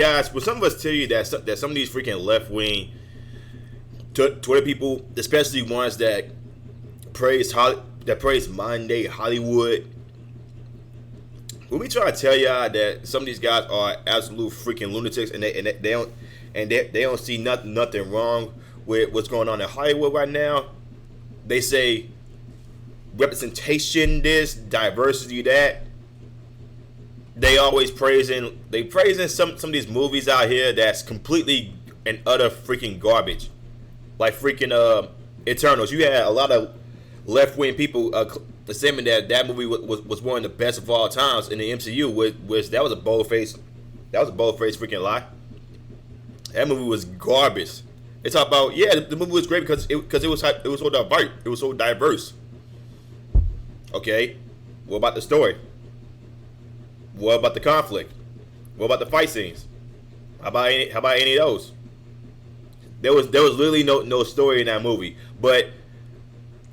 guys, will some of us tell you that some of these freaking left wing Twitter people, especially ones that praise modern day Hollywood, when we try to tell y'all that some of these guys are absolute freaking lunatics and they don't see nothing wrong with what's going on in Hollywood right now, they say representation this, diversity that. They always praising some of these movies out here that's completely and utter freaking garbage, like freaking Eternals. You had a lot of left wing people assuming that movie was one of the best of all times in the MCU, which that was a bold face freaking lie. That movie was garbage. They talk about the movie was great because it was so diverse. Okay, what about the story? What about the conflict? What about the fight scenes? How about any of those? There was literally no story in that movie. But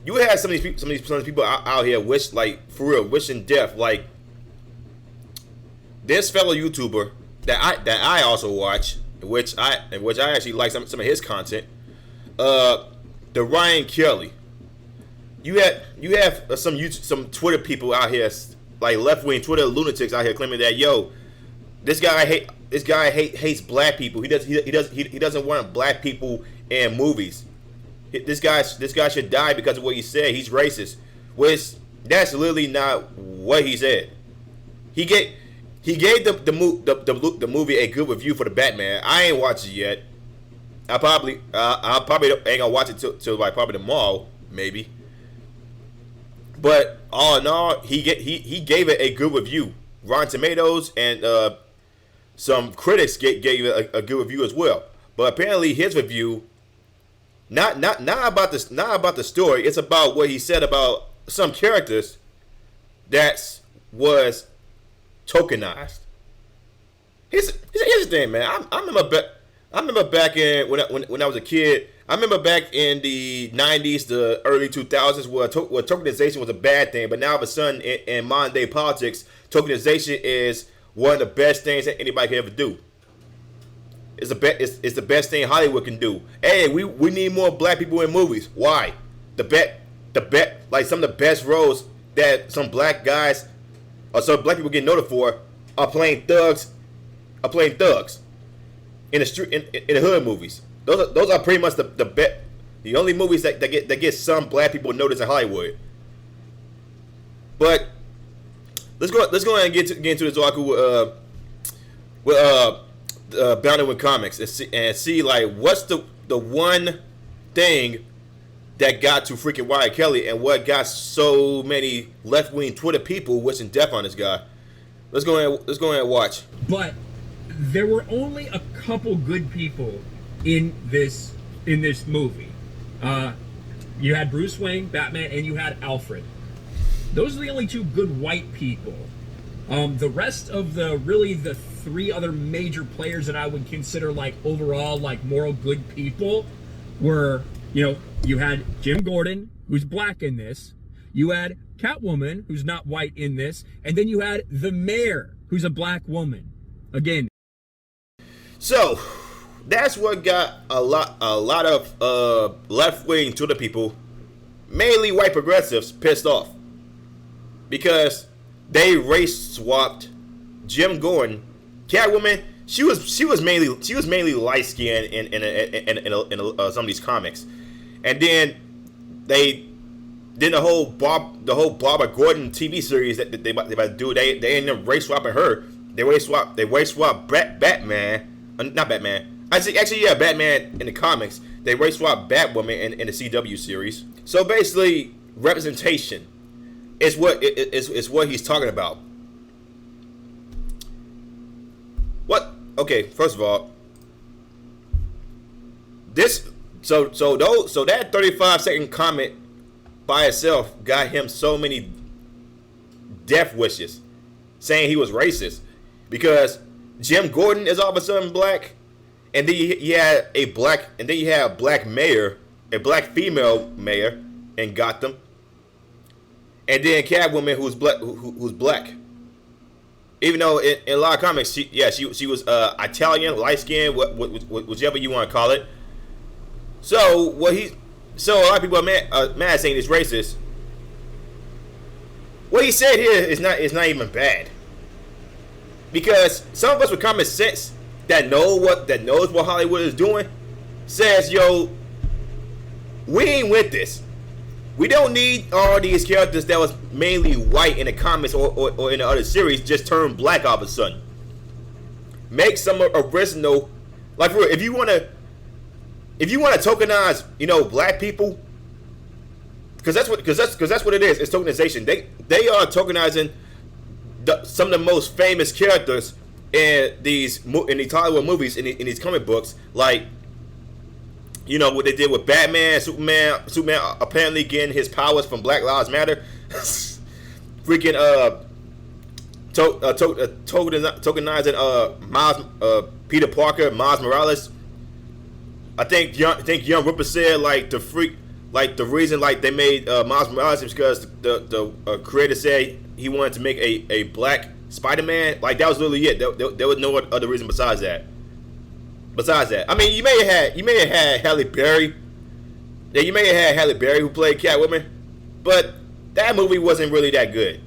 you had some of these people out here wishing death. Like this fellow YouTuber that I also watch, which I actually like some of his content. The Ryan Kelly. You have some Twitter people out here, like left wing Twitter lunatics out here claiming that this guy hates black people. He doesn't want black people in movies. This guy should die because of what he said. He's racist. Which that's literally not what he said. He gave the movie a good review for the Batman. I ain't watched it yet. I probably ain't gonna watch it till like probably tomorrow maybe. But all in all, he gave it a good review. Rotten Tomatoes and some critics gave it a good review as well. But apparently his review, not about the story. It's about what he said about some characters that was tokenized. Here's the thing, man. I remember back in when I was a kid. I remember back in the 90s, the early 2000s, where tokenization was a bad thing. But now, all of a sudden, in modern day politics, tokenization is one of the best things that anybody can ever do. It's the best thing Hollywood can do. Hey, we need more black people in movies. Why? Like some of the best roles that some black guys or some black people get noted for are playing thugs. In the street, in the hood movies. Those are pretty much the only movies that get some black people noticed in Hollywood. But let's go ahead and get into this article with Bounding with Comics and see like what's the one thing that got to freaking Ryan Kelly and what got so many left wing Twitter people wishing death on this guy. Let's go ahead and watch. But there were only a couple good people in this movie. You had Bruce Wayne, Batman, and you had Alfred. Those are the only two good white people. The rest of the three other major players that I would consider like overall like moral good people were, you had Jim Gordon, who's black in this. You had Catwoman, who's not white in this, and then you had the mayor, who's a black woman. Again. So that's what got a lot of left-wing Twitter people, mainly white progressives, pissed off because they race swapped Jim Gordon. Catwoman, she was mainly light skinned in some of these comics, and then the whole Barbara Gordon TV series that they about to do, they ended up race swapping her. They race swap Batman. Not Batman. Actually, yeah, Batman in the comics. They race swap Batwoman in the CW series. So basically, representation is what he's talking about. What? Okay, first of all, that 35-second comment by itself got him so many death wishes, saying he was racist because Jim Gordon is all of a sudden black, and then you had a black mayor, a black female mayor in Gotham, and then Catwoman who's black. Even though in a lot of comics, she was Italian, light skinned, whichever you want to call it. So a lot of people are mad saying he's racist. What he said here is not even bad, because some of us with common sense that knows what Hollywood is doing says, yo, we ain't with this. We don't need all these characters that was mainly white in the comics or in the other series just turn black all of a sudden. Make some original, like, for real, if you wanna tokenize, black people, because that's what it is. It's tokenization. They are tokenizing some of the most famous characters in these Hollywood movies, in these comic books, like, what they did with Batman, Superman apparently getting his powers from Black Lives Matter. Freaking tokenizing Peter Parker, Miles Morales. I think Young Ripper said the reason they made Miles Morales is because the creator said he wanted to make a black Spider-Man. Like, that was literally it. There was no other reason besides that. I mean, you may have had Halle Berry. Yeah, you may have had Halle Berry who played Catwoman, but that movie wasn't really that good.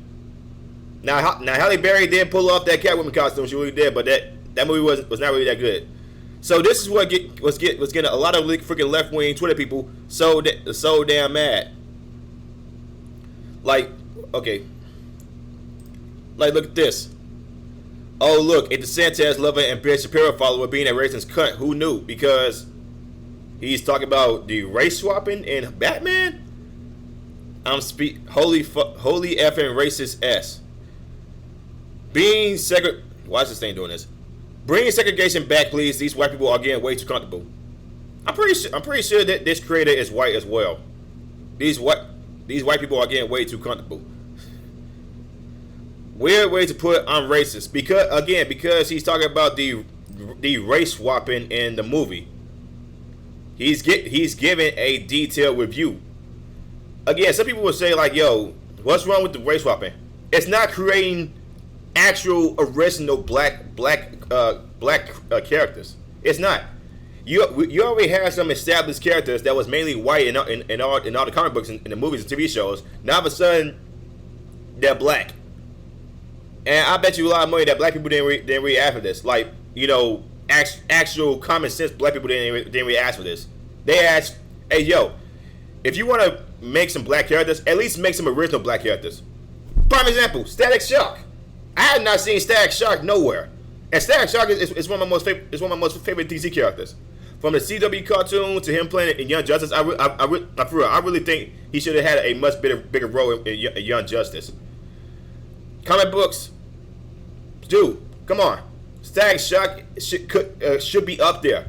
Now Halle Berry did pull off that Catwoman costume, she really did, but that movie was not really that good. So this is what was getting a lot of freaking left wing Twitter people so damn mad. Like, okay, like, look at this. Oh, look, a DeSantis lover and Ben Shapiro follower being a racist cunt. Who knew? Because he's talking about the race swapping in Batman. Holy effing racist ass. Why is this thing doing this? Bring segregation back, please. These white people are getting way too comfortable. I'm pretty sure that this creator is white as well. These white people are getting way too comfortable. Weird way to put I'm racist, because he's talking about the race swapping in the movie. He's giving a detailed review. Again, some people will say, like, yo, what's wrong with the race swapping? It's not creating actual original black characters. It's not. You already have some established characters that was mainly white in all the comic books and the movies and TV shows. Now all of a sudden they're black. And I bet you a lot of money that black people didn't react for this. Like, actual common sense black people didn't react for this. They asked, hey, yo, if you want to make some black characters, at least make some original black characters. Prime example, Static Shock. I have not seen Static Shock nowhere. And Static Shock is one of my most favorite DC characters. From the CW cartoon to him playing in Young Justice, I really think he should have had a much bigger role in Young Justice. Comic books, dude, come on. Static Shock should be up there,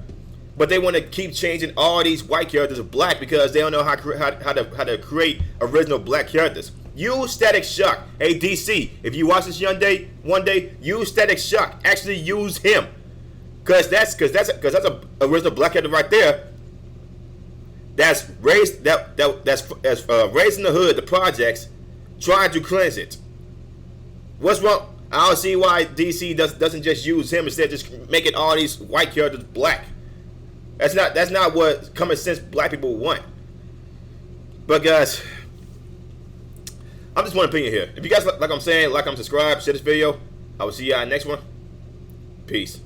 but they want to keep changing all these white characters to black because they don't know how to create original black characters. Use Static Shock. Hey, DC, if you watch this one day, use Static Shock. Actually, use him, cause that's a original black character right there. That's raised raising the hood, the projects, trying to cleanse it. What's wrong? I don't see why DC doesn't just use him instead of just making all these white characters black. That's not what common sense black people want. But guys, I'm just one opinion here. If you guys like I'm saying, like I'm subscribed, share this video. I will see y'all in the next one. Peace.